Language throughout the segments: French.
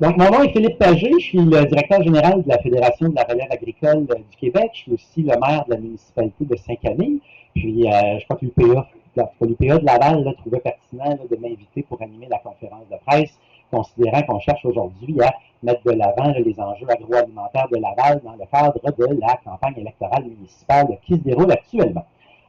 Donc, mon nom est Philippe Pagé, je suis le directeur général de la Fédération de la relève agricole du Québec. Je suis aussi le maire de la municipalité de Saint-Camille. Puis, je crois que l'UPA de Laval là, trouvait pertinent là, de m'inviter pour animer la conférence de presse, considérant qu'on cherche aujourd'hui à mettre de l'avant les enjeux agroalimentaires de Laval dans le cadre de la campagne électorale municipale qui se déroule actuellement.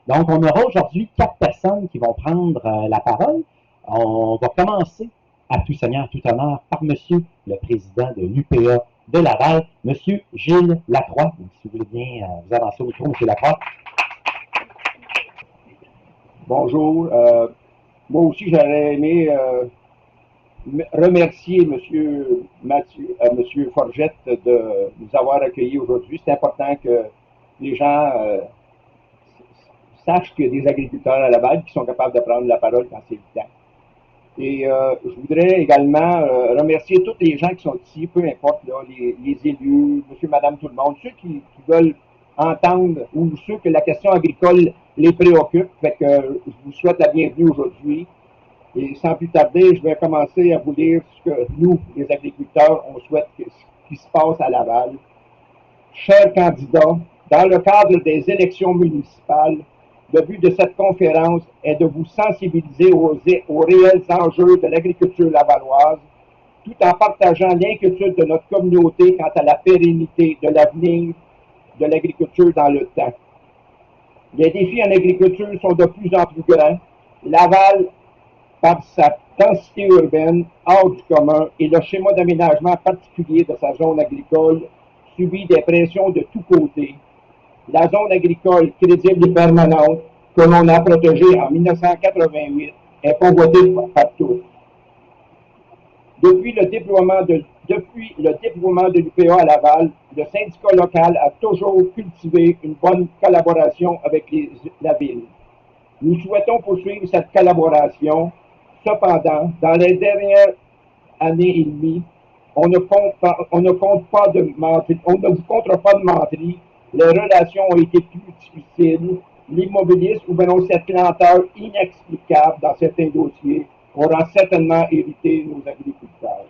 Donc, on aura aujourd'hui 4 personnes qui vont prendre la parole. On va commencer à tout seigneur, tout honneur, par monsieur le président de l'UPA de Laval, monsieur Gilles Lacroix. Donc, si vous voulez bien vous avancer au micro, monsieur Lacroix. Bonjour. Moi aussi, j'aurais aimé remercier monsieur Forgette de nous avoir accueillis aujourd'hui. C'est important que les gens sachent qu'il y a des agriculteurs à Laval qui sont capables de prendre la parole quand c'est le temps. Et je voudrais également remercier tous les gens qui sont ici, peu importe, là, les élus, monsieur, madame, tout le monde, ceux qui veulent entendre ou ceux que la question agricole les préoccupe. Fait que je vous souhaite la bienvenue aujourd'hui. Et sans plus tarder, je vais commencer à vous lire ce que nous, les agriculteurs, on souhaite qu'il se passe à Laval. Chers candidats, dans le cadre des élections municipales, le but de cette conférence est de vous sensibiliser aux réels enjeux de l'agriculture lavalloise, tout en partageant l'inquiétude de notre communauté quant à la pérennité de l'avenir de l'agriculture dans le temps. Les défis en agriculture sont de plus en plus grands. Laval, par sa densité urbaine hors du commun et le schéma d'aménagement particulier de sa zone agricole, subit des pressions de tous côtés. La zone agricole crédible et permanente que l'on a protégée en 1988 est convoitée par tous. Depuis le déploiement de l'UPA à Laval, le syndicat local a toujours cultivé une bonne collaboration avec la ville. Nous souhaitons poursuivre cette collaboration. Cependant, dans les dernières années et demie, on ne vous comptera pas de menterie. Les relations ont été plus difficiles. L'immobilisme ou bien cette lenteur inexplicable dans certains dossiers aura certainement irrité nos agriculteurs.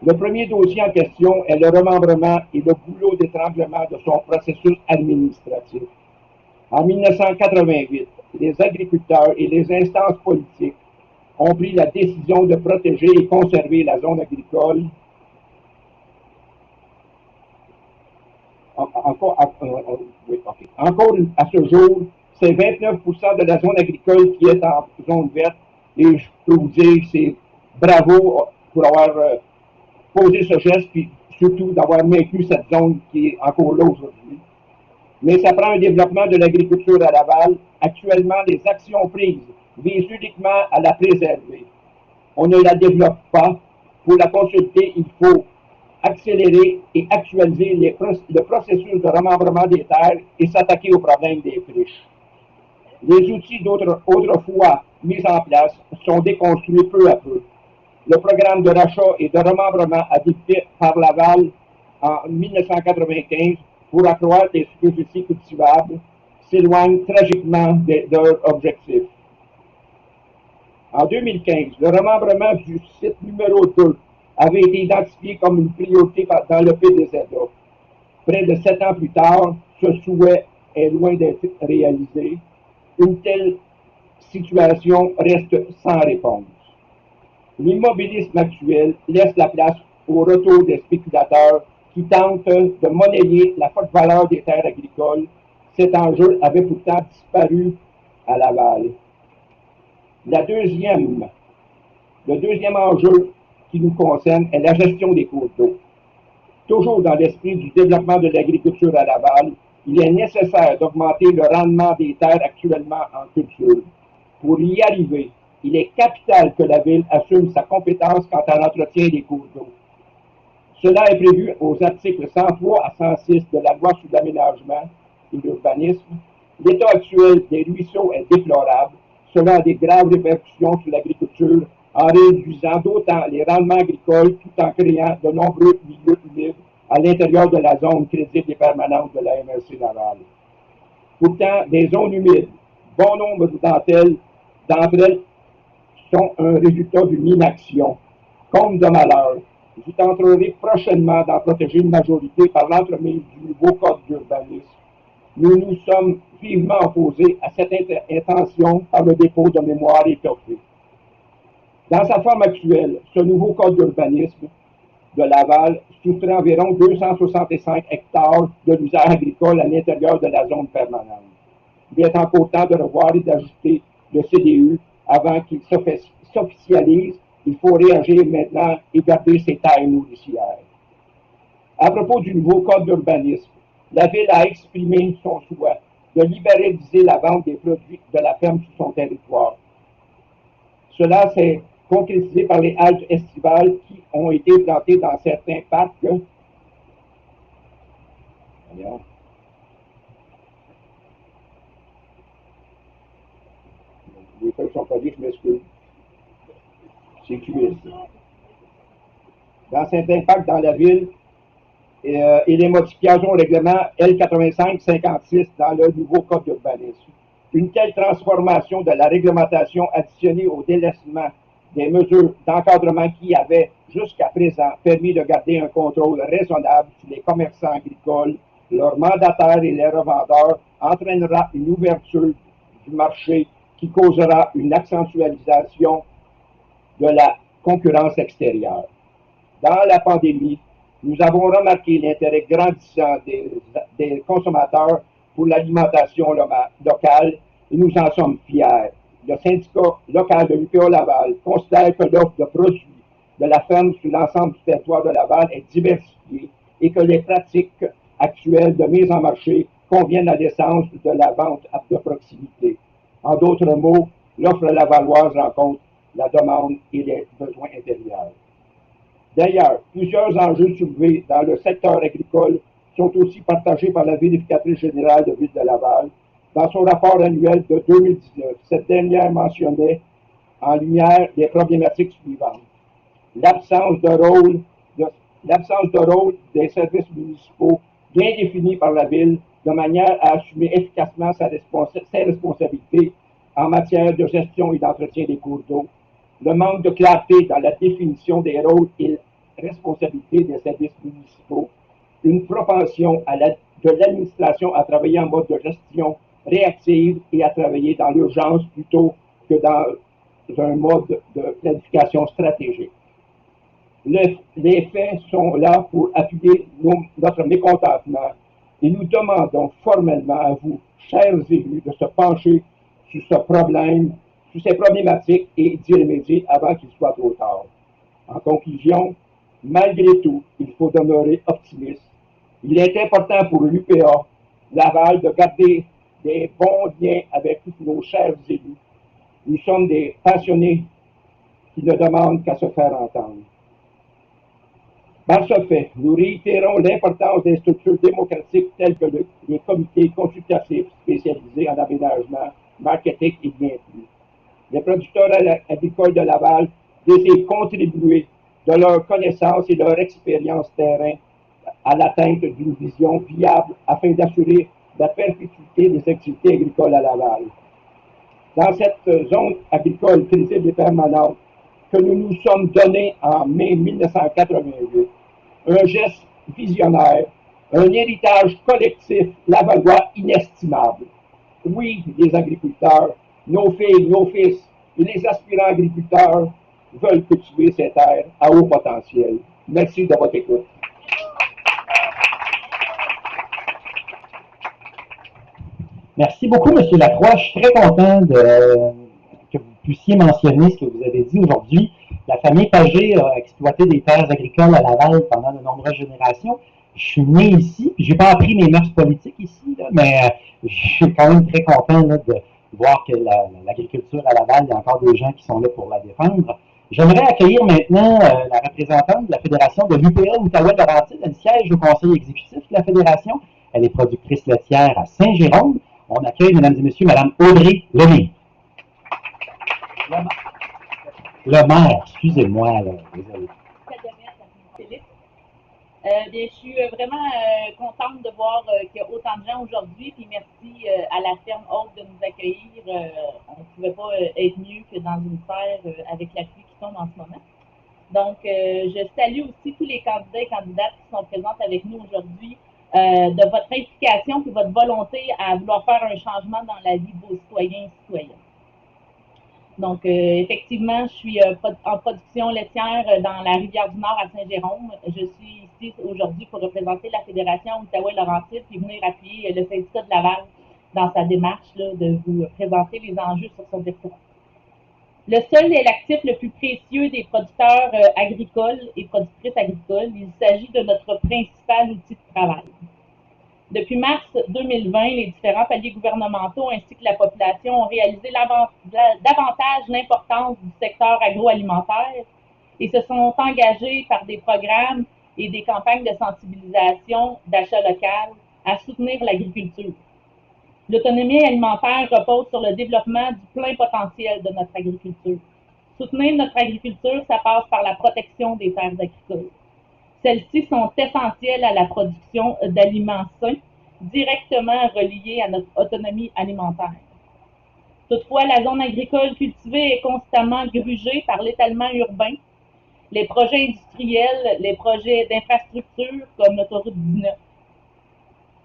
Le premier dossier en question est le remembrement et le goulot d'étranglement de son processus administratif. En 1988, les agriculteurs et les instances politiques ont pris la décision de protéger et conserver la zone agricole. Encore à ce jour, c'est 29% de la zone agricole qui est en zone verte et je peux vous dire que c'est bravo pour avoir posé ce geste puis surtout d'avoir maintenu cette zone qui est encore là aujourd'hui. Mais ça prend un développement de l'agriculture à Laval. Actuellement, les actions prises visent uniquement à la préserver. On ne la développe pas. Pour la consulter, il faut accélérer et actualiser le processus de remembrement des terres et s'attaquer au problème des friches. Les outils autrefois mis en place sont déconstruits peu à peu. Le programme de rachat et de remembrement a débuté par Laval en 1995 pour accroître les superficies cultivables s'éloigne tragiquement de leur objectif. En 2015, le remembrement du site numéro 2 avait été identifié comme une priorité dans le PDZA. Près de 7 ans plus tard, ce souhait est loin d'être réalisé. Une telle situation reste sans réponse. L'immobilisme actuel laisse la place au retour des spéculateurs qui tentent de monnayer la forte valeur des terres agricoles. Cet enjeu avait pourtant disparu à Laval. Le deuxième enjeu qui nous concerne est la gestion des cours d'eau. Toujours dans l'esprit du développement de l'agriculture à Laval, il est nécessaire d'augmenter le rendement des terres actuellement en culture. Pour y arriver, il est capital que la Ville assume sa compétence quant à l'entretien des cours d'eau. Cela est prévu aux articles 103 à 106 de la loi sur l'aménagement et l'urbanisme. L'état actuel des ruisseaux est déplorable. Cela a des graves répercussions sur l'agriculture en réduisant d'autant les rendements agricoles tout en créant de nombreux milieux humides à l'intérieur de la zone crédible et permanente de la MRC Laval. Pourtant, des zones humides, bon nombre d'entre elles sont un résultat d'une inaction. Compte de malheur, vous tenterez prochainement d'en protéger une majorité par l'entremise du nouveau code d'urbanisme. Nous nous sommes vivement opposés à cette intention par le dépôt de mémoire étoffée. Dans sa forme actuelle, ce nouveau code d'urbanisme de Laval soustrait environ 265 hectares de l'usage agricole à l'intérieur de la zone permanente. Il est encore temps de revoir et d'ajuster le CDU avant qu'il s'officialise. Il faut réagir maintenant et garder ses terres nourricières. À propos du nouveau code d'urbanisme, la Ville a exprimé son souhait de libéraliser la vente des produits de la ferme sur son territoire. Cela s'est concrétisé par les haltes estivales qui ont été plantées dans certains parcs. Les feuilles sont pas dites, je m'excuse. C'est QS. Dans certains parcs dans la ville, et les modifications au règlement L85-56 dans le nouveau code d'urbanisme. Une telle transformation de la réglementation additionnée au délaissement des mesures d'encadrement qui avaient jusqu'à présent permis de garder un contrôle raisonnable sur les commerçants agricoles, leurs mandataires et les revendeurs entraînera une ouverture du marché qui causera une accentualisation de la concurrence extérieure. Dans la pandémie, nous avons remarqué l'intérêt grandissant des consommateurs pour l'alimentation locale et nous en sommes fiers. Le syndicat local de l'UPA Laval considère que l'offre de produits de la ferme sur l'ensemble du territoire de Laval est diversifiée et que les pratiques actuelles de mise en marché conviennent à l'essence de la vente de proximité. En d'autres mots, l'offre lavalloise rencontre la demande et les besoins intérieurs. D'ailleurs, plusieurs enjeux soulevés dans le secteur agricole sont aussi partagés par la vérificatrice générale de Ville de Laval. Dans son rapport annuel de 2019, cette dernière mentionnait en lumière les problématiques suivantes. L'absence de rôle des services municipaux bien définis par la Ville de manière à assumer efficacement ses responsabilités en matière de gestion et d'entretien des cours d'eau. Le manque de clarté dans la définition des rôles et responsabilités des services municipaux, une propension de l'administration à travailler en mode de gestion réactive et à travailler dans l'urgence plutôt que dans un mode de planification stratégique. Les faits sont là pour appuyer notre mécontentement et nous demandons formellement à vous, chers élus, de se pencher sur ce problème, sur ces problématiques et d'y remédier avant qu'il soit trop tard. En conclusion, malgré tout, il faut demeurer optimiste. Il est important pour l'UPA Laval de garder des bons liens avec tous nos chers élus. Nous sommes des passionnés qui ne demandent qu'à se faire entendre. Par ce fait, nous réitérons l'importance des structures démocratiques telles que les comités consultatifs spécialisés en aménagement, marketing et bien plus. Les producteurs agricoles de Laval désirent contribuer de leur connaissance et leur expérience terrain à l'atteinte d'une vision viable afin d'assurer la perpétuité des activités agricoles à Laval. Dans cette zone agricole crédible et permanente que nous nous sommes donnés en mai 1988, un geste visionnaire, un héritage collectif lavallois inestimable. Oui, les agriculteurs, nos filles, nos fils et les aspirants agriculteurs veulent cultiver ces terres à haut potentiel. Merci de votre écoute. Merci beaucoup, M. Lacroix. Je suis très content que vous puissiez mentionner ce que vous avez dit aujourd'hui. La famille Pagé a exploité des terres agricoles à Laval pendant de nombreuses générations. Je suis né ici, puis je n'ai pas appris mes mœurs politiques ici, là, mais je suis quand même très content là, de voir que l'agriculture à Laval, il y a encore des gens qui sont là pour la défendre. J'aimerais accueillir maintenant la représentante de la Fédération de l'UPA Outaouais-Laurentides. Elle siège au conseil exécutif de la Fédération. Elle est productrice laitière à Saint-Jérôme. On accueille, mesdames et messieurs, Mme Audrey Lemay. Le maire, excusez-moi, là, désolé. Bien, je suis vraiment contente de voir qu'il y a autant de gens aujourd'hui, puis merci à la ferme Haute de nous accueillir. On ne pouvait pas être mieux que dans une serre avec la pluie qui tombe en ce moment. Donc, je salue aussi tous les candidats et candidates qui sont présentes avec nous aujourd'hui, de votre implication et votre volonté à vouloir faire un changement dans la vie de vos citoyens et citoyennes. Donc, effectivement, je suis en production laitière dans la Rivière-du-Nord à Saint-Jérôme. Je suis ici aujourd'hui pour représenter la Fédération Outaouais-Laurentides et venir appuyer le syndicat de Laval dans sa démarche là, de vous présenter les enjeux sur son territoire. Le sol est l'actif le plus précieux des producteurs agricoles et productrices agricoles. Il s'agit de notre principal outil de travail. Depuis mars 2020, les différents paliers gouvernementaux ainsi que la population ont réalisé davantage l'importance du secteur agroalimentaire et se sont engagés par des programmes et des campagnes de sensibilisation d'achat local à soutenir l'agriculture. L'autonomie alimentaire repose sur le développement du plein potentiel de notre agriculture. Soutenir notre agriculture, ça passe par la protection des terres agricoles. Celles-ci sont essentielles à la production d'aliments sains, directement reliés à notre autonomie alimentaire. Toutefois, la zone agricole cultivée est constamment grugée par l'étalement urbain, les projets industriels, les projets d'infrastructure comme l'autoroute 19.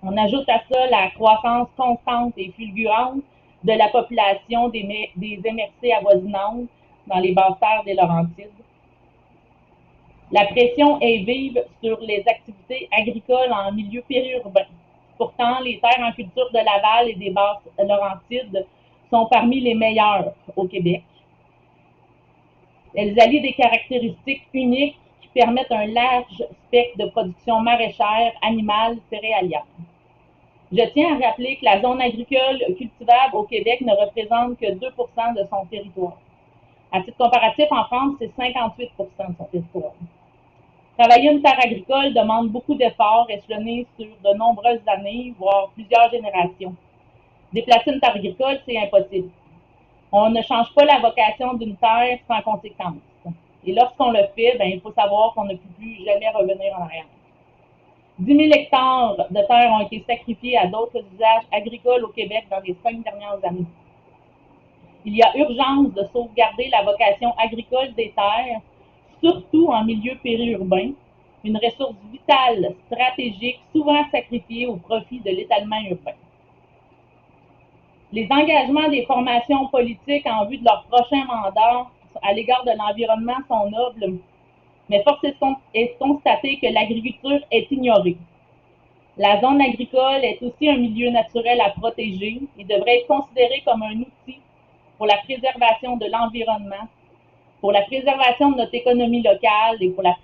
On ajoute à ça la croissance constante et fulgurante de la population des MRC avoisinantes dans les basses terres des Laurentides. La pression est vive sur les activités agricoles en milieu périurbain. Pourtant, les terres en culture de Laval et des basses Laurentides sont parmi les meilleures au Québec. Elles allient des caractéristiques uniques qui permettent un large spectre de production maraîchère, animale, céréalière. Je tiens à rappeler que la zone agricole cultivable au Québec ne représente que 2% de son territoire. À titre comparatif, en France, c'est 58% de son territoire. Travailler une terre agricole demande beaucoup d'efforts échelonnés sur de nombreuses années, voire plusieurs générations. Déplacer une terre agricole, c'est impossible. On ne change pas la vocation d'une terre sans conséquence. Et lorsqu'on le fait, il faut savoir qu'on ne peut plus jamais revenir en arrière. 10 000 hectares de terre ont été sacrifiés à d'autres usages agricoles au Québec dans les 5 dernières années. Il y a urgence de sauvegarder la vocation agricole des terres, surtout en milieu périurbain, une ressource vitale, stratégique, souvent sacrifiée au profit de l'étalement urbain. Les engagements des formations politiques en vue de leur prochain mandat à l'égard de l'environnement sont nobles, mais force est de constater que l'agriculture est ignorée. La zone agricole est aussi un milieu naturel à protéger et devrait être considérée comme un outil pour la préservation de l'environnement, pour la préservation de notre économie locale et pour la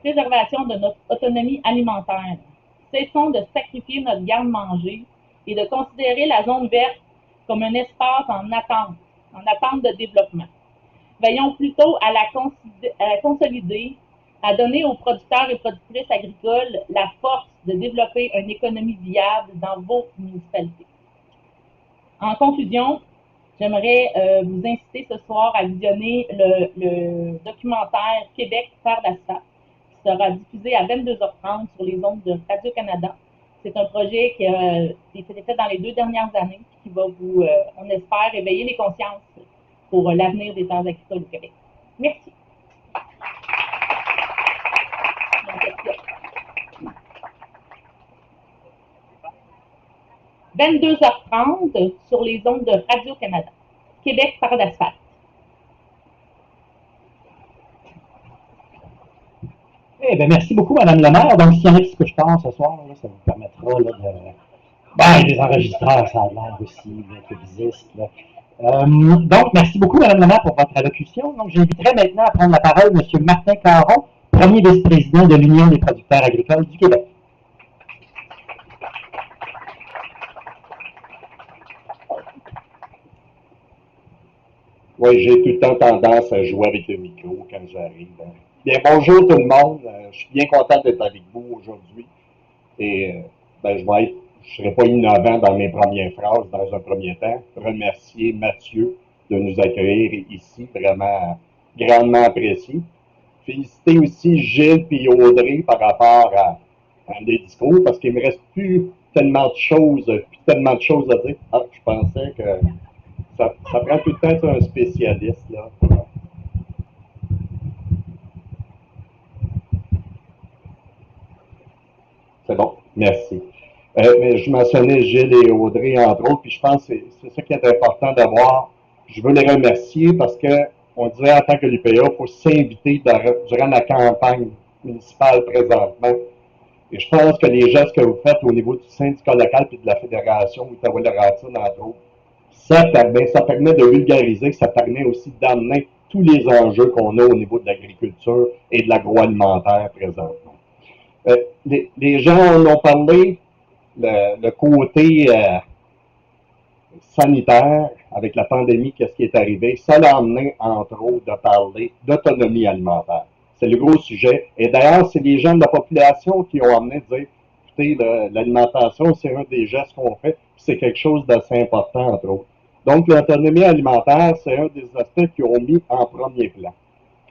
préservation de notre autonomie alimentaire. Cessons de sacrifier notre garde-manger et de considérer la zone verte comme un espace en attente de développement. Veillons plutôt à la consolider, à donner aux producteurs et productrices agricoles la force de développer une économie viable dans vos municipalités. En conclusion, j'aimerais vous inciter ce soir à visionner le documentaire Québec, terre d'asphalte, qui sera diffusé à 22h30 sur les ondes de Radio-Canada. C'est un projet qui a été fait dans les 2 dernières années, qui va vous, on espère, éveiller les consciences pour l'avenir des terres agricoles au Québec. Merci. 22h30 sur les ondes de Radio-Canada. Québec, terre d'asphalte. Eh bien, merci beaucoup, Mme le maire. Donc, s'il y en a qui se couchent tard ce soir, là, ça vous permettra là, de... des enregistreurs, ça a l'air aussi, d'être visiste. Donc, merci beaucoup, Mme le maire, pour votre allocution. Donc, j'inviterai maintenant à prendre la parole M. Martin Caron, premier vice-président de l'Union des producteurs agricoles du Québec. Oui, j'ai tout le temps tendance à jouer avec le micro quand j'arrive. Bien, bonjour tout le monde. Je suis bien content d'être avec vous aujourd'hui. Et je ne serai pas innovant dans mes premières phrases dans un premier temps. Remercier Mathieu de nous accueillir ici, vraiment grandement apprécié. Féliciter aussi Gilles et Audrey par rapport à des discours, parce qu'il ne me reste plus tellement de choses à dire. Ah, je pensais que ça prend tout le temps un spécialiste, là. C'est bon, merci. Mais je mentionnais Gilles et Audrey, entre autres, puis je pense que c'est ça qui est important d'avoir. Je veux les remercier parce que on dirait en tant que l'UPA, il faut s'inviter durant la campagne municipale présentement. Et je pense que les gestes que vous faites au niveau du syndicat local et de la Fédération Outaouais-Laurentides, entre autres, ça permet de vulgariser, ça permet aussi d'amener tous les enjeux qu'on a au niveau de l'agriculture et de l'agroalimentaire présentement. Les gens en ont parlé, le côté sanitaire, avec la pandémie, qu'est-ce qui est arrivé, ça l'a amené, entre autres, de parler d'autonomie alimentaire. C'est le gros sujet. Et d'ailleurs, c'est les gens de la population qui ont amené de dire, écoutez, l'alimentation, c'est un des gestes qu'on fait, c'est quelque chose d'assez important, entre autres. Donc, l'autonomie alimentaire, c'est un des aspects qu'ils ont mis en premier plan.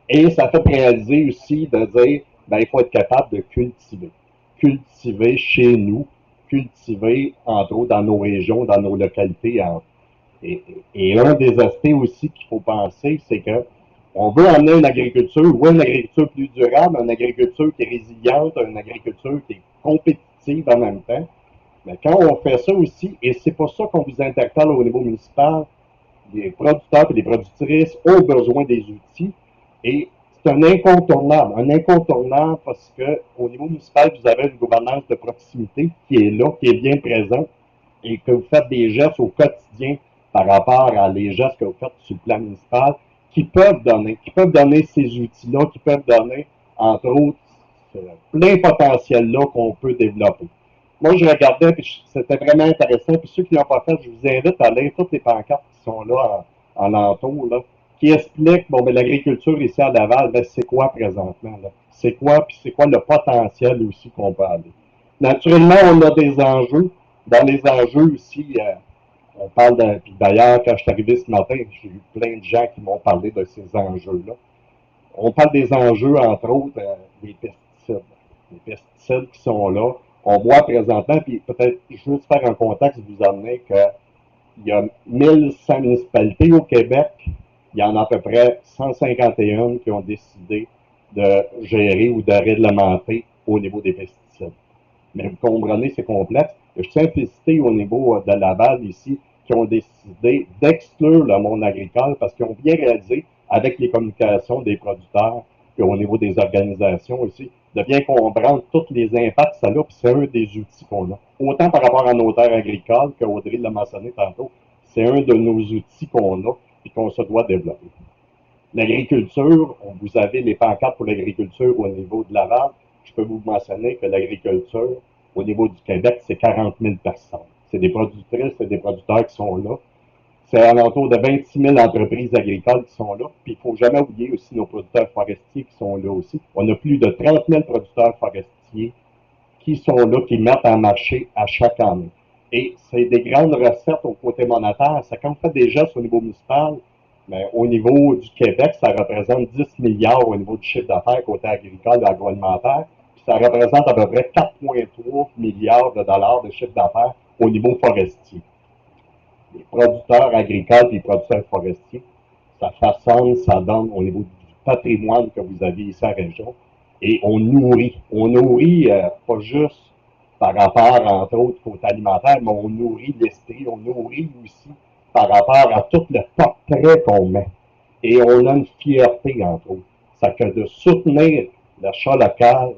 Et ça fait réaliser aussi de dire, ben, il faut être capable de cultiver. Cultiver chez nous, cultiver, entre autres, dans nos régions, dans nos localités. Et un des aspects aussi qu'il faut penser, c'est que on veut amener une agriculture, ou une agriculture plus durable, une agriculture qui est résiliente, une agriculture qui est compétitive en même temps. Mais quand on fait ça aussi, et c'est pour ça qu'on vous interpelle au niveau municipal, les producteurs et les productrices ont besoin des outils, et c'est un incontournable parce que au niveau municipal, vous avez une gouvernance de proximité qui est là, qui est bien présente, et que vous faites des gestes au quotidien par rapport à les gestes que vous faites sur le plan municipal, qui peuvent donner ces outils-là, qui peuvent donner, entre autres, plein de potentiel-là qu'on peut développer. Moi, je regardais, puis c'était vraiment intéressant. Puis ceux qui l'ont pas fait, je vous invite à lire toutes les pancartes qui sont là en l'entour, là, qui expliquent, bon, ben, l'agriculture ici à Laval, ben, c'est quoi présentement, là? C'est quoi, puis c'est quoi le potentiel aussi qu'on peut aller. Naturellement, on a des enjeux. Dans les enjeux aussi, on parle de, puis d'ailleurs, quand je suis arrivé ce matin, j'ai eu plein de gens qui m'ont parlé de ces enjeux-là. On parle des enjeux, entre autres, des pesticides. Les pesticides qui sont là. On voit présentement, puis peut-être juste faire un contexte, vous amener qu'il y a 1100 municipalités au Québec. Il y en a à peu près 151 qui ont décidé de gérer ou de réglementer au niveau des pesticides. Mais vous comprenez, c'est complexe. Je tiens à féliciter au niveau de Laval ici, qui ont décidé d'exclure le monde agricole parce qu'ils ont bien réalisé avec les communications des producteurs et au niveau des organisations aussi, de bien comprendre tous les impacts que ça a, puis c'est un des outils qu'on a. Autant par rapport à nos terres agricoles, que Audrey l'a mentionné tantôt, c'est un de nos outils qu'on a et qu'on se doit développer. L'agriculture, vous avez les pancartes pour l'agriculture au niveau de Laval. Je peux vous mentionner que l'agriculture, au niveau du Québec, c'est 40 000 personnes. C'est des productrices et des producteurs qui sont là. C'est alentour de 26 000 entreprises agricoles qui sont là. Puis il ne faut jamais oublier aussi nos producteurs forestiers qui sont là aussi. On a plus de 30 000 producteurs forestiers qui sont là, qui mettent en marché à chaque année. Et c'est des grandes recettes au côté monétaire. Ça, quand on fait des gestes au niveau municipal, mais au niveau du Québec, ça représente 10 milliards au niveau du chiffre d'affaires côté agricole et agroalimentaire. Puis ça représente à peu près 4,3 milliards de dollars de chiffre d'affaires au niveau forestier. Les producteurs agricoles et les producteurs forestiers, ça façonne, ça donne au niveau du patrimoine que vous avez ici à la région. Et on nourrit pas juste par rapport, entre autres, côté alimentaire, mais on nourrit l'esprit, on nourrit aussi par rapport à tout le portrait qu'on met. Et on a une fierté, entre autres. Ça fait que de soutenir l'achat local,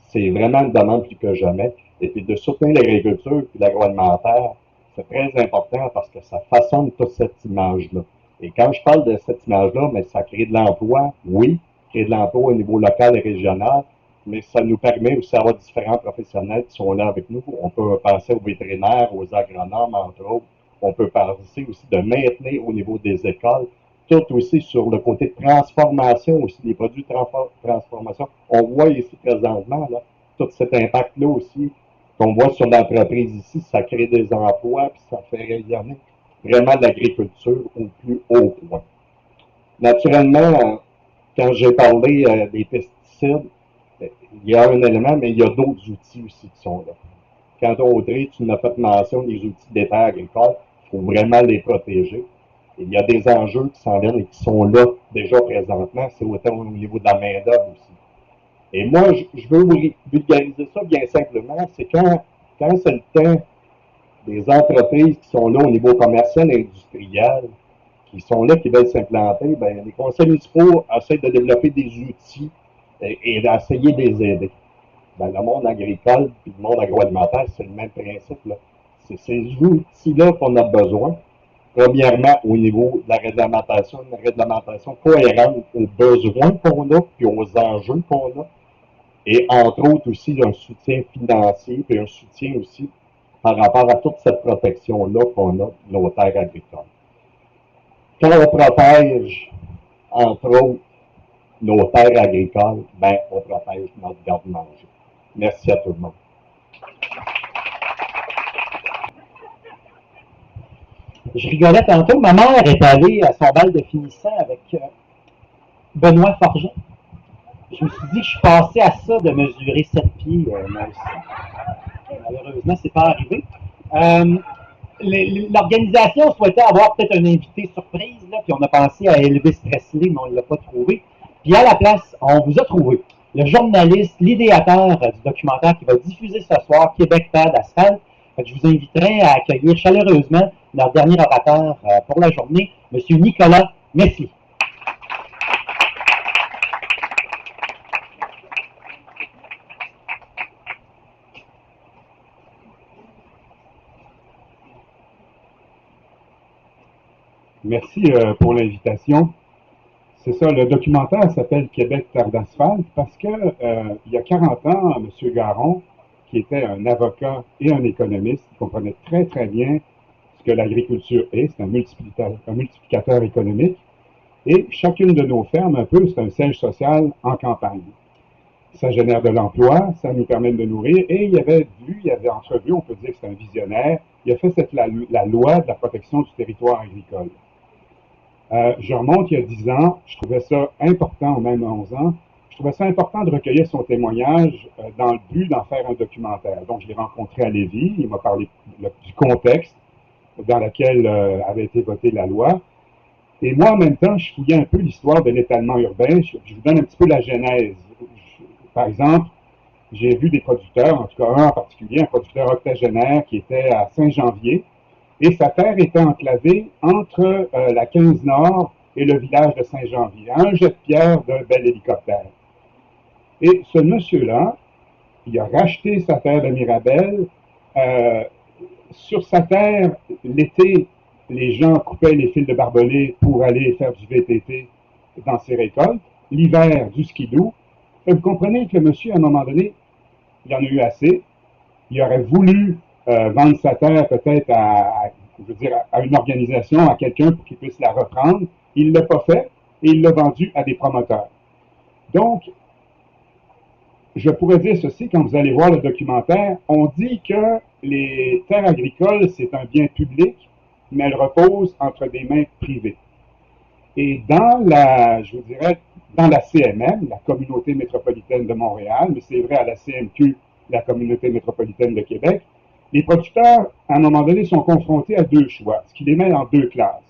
c'est vraiment une demande plus que jamais. Et puis de soutenir l'agriculture et l'agroalimentaire, c'est très important parce que ça façonne toute cette image-là. Et quand je parle de cette image-là, mais ça crée de l'emploi, oui, créer de l'emploi au niveau local et régional, mais ça nous permet aussi d'avoir différents professionnels qui sont là avec nous. On peut penser aux vétérinaires, aux agronomes, entre autres. On peut penser aussi de maintenir au niveau des écoles, tout aussi sur le côté de transformation, aussi des produits de transformation. On voit ici présentement, là, tout cet impact-là aussi qu'on voit sur l'entreprise ici, ça crée des emplois, puis ça fait rayonner vraiment de l'agriculture au plus haut point. Naturellement, quand j'ai parlé des pesticides, il y a un élément, mais il y a d'autres outils aussi qui sont là. Quand Audrey, tu m'as fait mention des outils des terres agricoles, il faut vraiment les protéger. Et il y a des enjeux qui s'en viennent et qui sont là déjà présentement, c'est autant au niveau de la main-d'œuvre aussi. Et moi, je veux vulgariser ça bien simplement, c'est quand c'est le temps des entreprises qui sont là au niveau commercial et industriel, qui sont là, qui veulent s'implanter, ben, les conseils municipaux essaient de développer des outils et d'essayer de les aider. Dans le monde agricole et le monde agroalimentaire, c'est le même principe, là. C'est ces outils-là qu'on a besoin. Premièrement, au niveau de la réglementation, une réglementation cohérente aux besoins qu'on a et aux enjeux qu'on a. Et entre autres aussi un soutien financier et un soutien aussi par rapport à toute cette protection-là qu'on a de nos terres agricoles. Quand on protège, entre autres, nos terres agricoles, ben, on protège notre garde-manger. Merci à tout le monde. Je rigolais tantôt, ma mère est allée à son bal de finissant avec Benoît Forgeon. Je me suis dit que je suis passé à ça de mesurer 7 pieds, moi aussi. Malheureusement, c'est pas arrivé. L'organisation souhaitait avoir peut-être un invité surprise, là, puis on a pensé à Elvis Presley, mais on ne l'a pas trouvé. Puis à la place, on vous a trouvé le journaliste, l'idéateur du documentaire qui va diffuser ce soir, Québec Terre d'Asphalte. Je vous inviterai à accueillir chaleureusement leur dernier orateur pour la journée, M. Nicolas Messier. Merci pour l'invitation. C'est ça, le documentaire s'appelle Québec Terre d'Asphalte parce que il y a 40 ans, M. Garon, qui était un avocat et un économiste, qui comprenait très très bien ce que l'agriculture est, c'est un multiplicateur économique, et chacune de nos fermes, un peu, c'est un siège social en campagne. Ça génère de l'emploi, ça nous permet de nourrir, et il avait entrevu, on peut dire que c'est un visionnaire, il a fait la loi de la protection du territoire agricole. Je remonte il y a 10 ans, je trouvais ça important, ou même 11 ans, je trouvais ça important de recueillir son témoignage dans le but d'en faire un documentaire. Donc, je l'ai rencontré à Lévis, il m'a parlé du contexte dans lequel avait été votée la loi. Et moi, en même temps, je fouillais un peu l'histoire de l'étalement urbain. Je vous donne un petit peu la genèse. Par exemple, j'ai vu des producteurs, en tout cas un en particulier, un producteur octogénaire qui était à Saint-Janvier, et sa terre était enclavée entre la 15 Nord et le village de Saint-Janvier, à un jet de pierre d'un bel hélicoptère. Et ce monsieur-là, il a racheté sa terre de Mirabel. Sur sa terre, l'été, les gens coupaient les fils de barbelés pour aller faire du VTT dans ses récoltes. L'hiver, du skidoo. Et vous comprenez que le monsieur, à un moment donné, il en a eu assez. Il aurait voulu vendre sa terre peut-être à une organisation, à quelqu'un pour qu'il puisse la reprendre. Il ne l'a pas fait et il l'a vendu à des promoteurs. Donc, je pourrais dire ceci, quand vous allez voir le documentaire, on dit que les terres agricoles, c'est un bien public, mais elles reposent entre des mains privées. Et dans je vous dirais, dans la CMM, la Communauté métropolitaine de Montréal, mais c'est vrai à la CMQ, la Communauté métropolitaine de Québec, les producteurs, à un moment donné, sont confrontés à deux choix, ce qui les met en deux classes.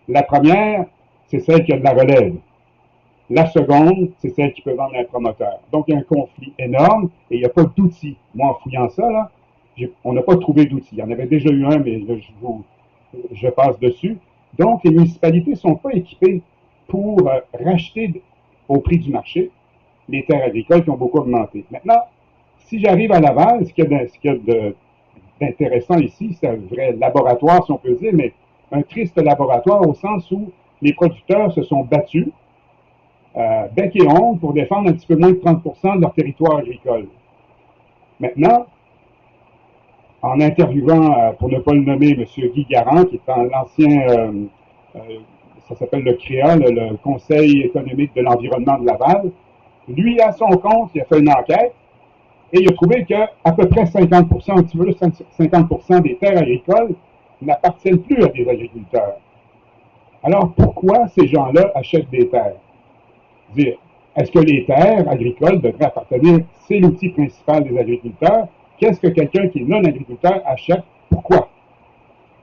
La première, c'est celle qui a de la relève. La seconde, c'est celle qui peut vendre à un promoteur. Donc, il y a un conflit énorme et il n'y a pas d'outils. Moi, en fouillant ça, là, on n'a pas trouvé d'outils. Il y en avait déjà eu un, mais là, je passe dessus. Donc, les municipalités ne sont pas équipées pour racheter au prix du marché les terres agricoles qui ont beaucoup augmenté. Maintenant, si j'arrive à Laval, ce qu'il y a d'intéressant ici, c'est un vrai laboratoire, si on peut dire, mais un triste laboratoire au sens où les producteurs se sont battus bec et ongles pour défendre un petit peu moins de 30% de leur territoire agricole. Maintenant, en interviewant, pour ne pas le nommer, M. Guy Garand, qui est l'ancien, ça s'appelle le CREA, le Conseil économique de l'environnement de Laval, lui, à son compte, il a fait une enquête et il a trouvé qu'à peu près 50%, un petit peu plus 50% des terres agricoles n'appartiennent plus à des agriculteurs. Alors, pourquoi ces gens-là achètent des terres? Dire, est-ce que les terres agricoles devraient appartenir? C'est l'outil principal des agriculteurs. Qu'est-ce que quelqu'un qui est non-agriculteur achète? Pourquoi?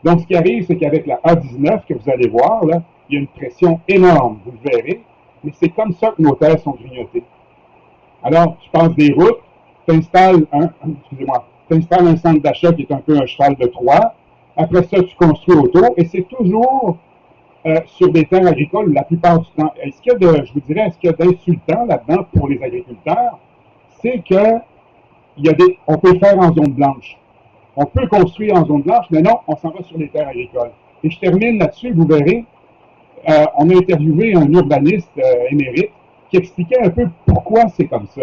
Donc, ce qui arrive, c'est qu'avec la A19 que vous allez voir, là, il y a une pression énorme, vous le verrez, mais c'est comme ça que nos terres sont grignotées. Alors, tu passes des routes, tu installes un centre d'achat qui est un peu un cheval de Troie. Après ça, tu construis autour, et c'est toujours sur des terres agricoles la plupart du temps. Est-ce qu'il y a est-ce qu'il y a d'insultant là-dedans pour les agriculteurs? C'est que on peut le faire en zone blanche. On peut construire en zone blanche, mais non, on s'en va sur les terres agricoles. Et je termine là-dessus, vous verrez, on a interviewé un urbaniste émérite qui expliquait un peu pourquoi c'est comme ça.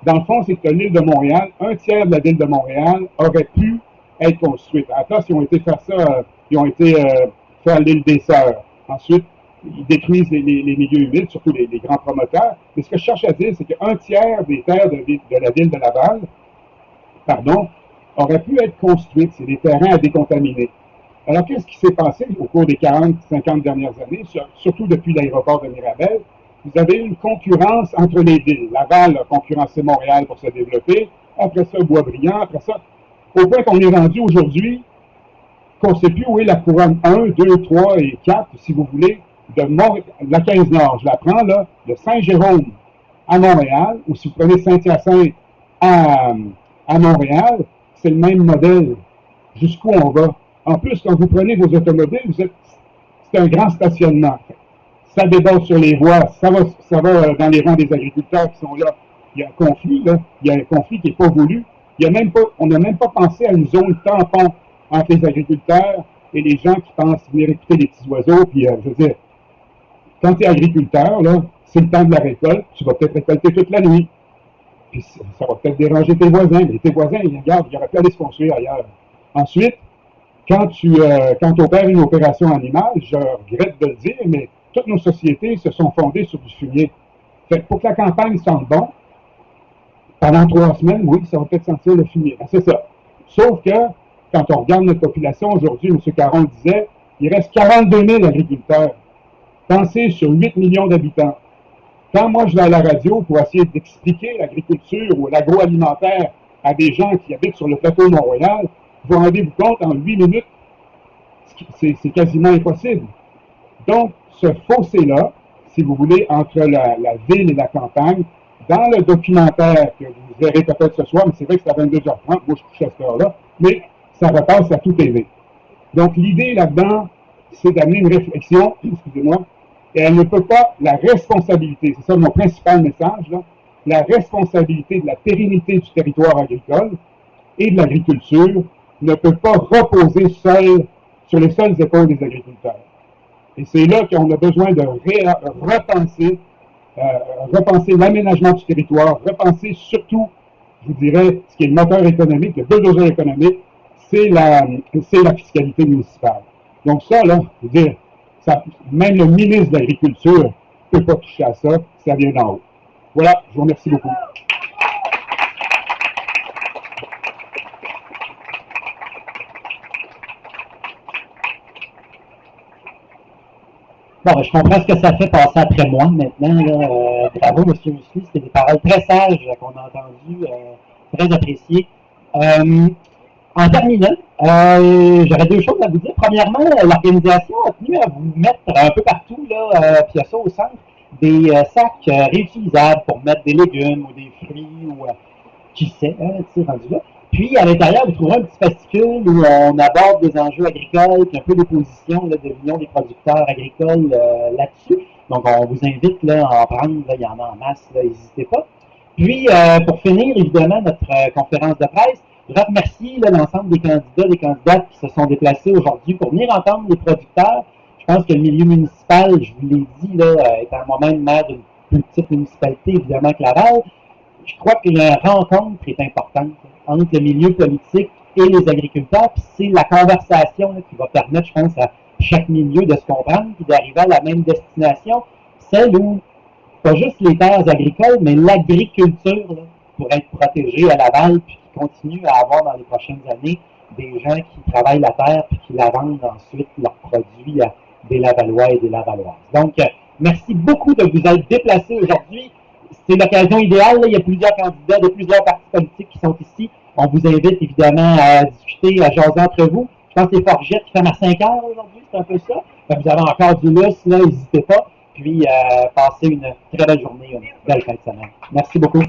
Dans le fond, c'est que l'île de Montréal, un tiers de la ville de Montréal aurait pu être construite. À la place, ils ont été faire l'île des Sœurs. Ensuite, ils détruisent les milieux humides, surtout les grands promoteurs. Mais ce que je cherche à dire, c'est qu'un tiers des terres de la ville de Laval, auraient pu être construites. C'est des terrains à décontaminer. Alors, qu'est-ce qui s'est passé au cours des 40, 50 dernières années, surtout depuis l'aéroport de Mirabel? Vous avez une concurrence entre les villes. Laval a concurrencé Montréal pour se développer. Après ça, Boisbriand. Après ça, au point qu'on est rendu aujourd'hui qu'on ne sait plus où est la couronne 1, 2, 3 et 4, si vous voulez, de la 15 Nord. Je la prends là, de Saint-Jérôme à Montréal, ou si vous prenez Saint-Hyacinthe à Montréal, c'est le même modèle. Jusqu'où on va? En plus, quand vous prenez vos automobiles, c'est un grand stationnement. Ça déborde sur les voies, ça va dans les rangs des agriculteurs qui sont là. Il y a un conflit, là. Il y a un conflit qui n'est pas voulu. On n'a même pas pensé à une zone tampon entre les agriculteurs et les gens qui pensent venir écouter les petits oiseaux. Puis, je veux dire, quand tu es agriculteur, là, c'est le temps de la récolte, tu vas peut-être récolter toute la nuit. Puis ça va peut-être déranger tes voisins, mais tes voisins, ils regardent, ils auraient pu aller se construire ailleurs. Ensuite, quand tu opères une opération animale, je regrette de le dire, mais toutes nos sociétés se sont fondées sur du fumier. Fait que pour que la campagne sente bon, pendant 3 semaines, oui, ça va peut-être sentir le fumier. Ben, c'est ça. Sauf que, quand on regarde notre population aujourd'hui, M. Caron disait, il reste 42 000 agriculteurs. Pensez sur 8 millions d'habitants. Quand moi je vais à la radio pour essayer d'expliquer l'agriculture ou l'agroalimentaire à des gens qui habitent sur le plateau de Montréal, vous rendez-vous compte, en 8 minutes, c'est quasiment impossible. Donc, ce fossé-là, si vous voulez, entre la ville et la campagne, dans le documentaire que vous verrez peut-être ce soir, mais c'est vrai que c'est à 22h30, moi je couche à cette heure-là, mais ça repasse à tout TV. Donc, l'idée là-dedans, c'est d'amener une réflexion, excusez-moi, et elle ne peut pas, la responsabilité, c'est ça mon principal message, là, la responsabilité de la pérennité du territoire agricole et de l'agriculture ne peut pas reposer seule sur les seules épaules des agriculteurs. Et c'est là qu'on a besoin de repenser l'aménagement du territoire, repenser surtout, je vous dirais, ce qui est le moteur économique, le bulldozer économique, c'est la fiscalité municipale. Donc ça, là, je veux dire, même le ministre de l'Agriculture ne peut pas toucher à ça, ça vient d'en haut. Voilà, je vous remercie beaucoup. Bon, je comprends ce que ça fait passer après moi maintenant. Là, bravo, M. Musli. C'était des paroles très sages qu'on a entendues, très appréciées. En terminant, j'aurais 2 choses à vous dire. Premièrement, l'organisation a tenu à vous mettre un peu partout, là, puis il y a ça au centre, des sacs réutilisables pour mettre des légumes ou des fruits ou qui sait, tu sais, rendu là. Puis, à l'intérieur, vous trouverez un petit fascicule où on aborde des enjeux agricoles, puis un peu des positions là, de l'Union des producteurs agricoles là-dessus. Donc, on vous invite là, à en prendre, là, il y en a en masse, n'hésitez pas. Puis, pour finir, évidemment, notre conférence de presse, je voudrais remercier l'ensemble des candidats, des candidates qui se sont déplacés aujourd'hui pour venir entendre les producteurs. Je pense que le milieu municipal, je vous l'ai dit, là, étant moi-même maire d'une plus petite municipalité, évidemment, que Laval, je crois que la rencontre est importante entre le milieu politique et les agriculteurs, puis c'est la conversation là, qui va permettre, je pense, à chaque milieu de se comprendre, puis d'arriver à la même destination, celle où, pas juste les terres agricoles, mais l'agriculture là, pour être protégée à Laval, puis qui continue à avoir dans les prochaines années des gens qui travaillent la terre, puis qui la vendent ensuite, leurs produits à des Lavallois et des Lavalloises. Donc, merci beaucoup de vous être déplacés aujourd'hui. C'est l'occasion idéale. Là. Il y a plusieurs candidats de plusieurs partis politiques qui sont ici. On vous invite évidemment à discuter, à jaser entre vous. Je pense que c'est Forgette qui ferme à 5 heures aujourd'hui, c'est un peu ça. Donc, vous avez encore du lousse, là, n'hésitez pas. puis passez une très belle journée, une belle fin de semaine. Merci beaucoup.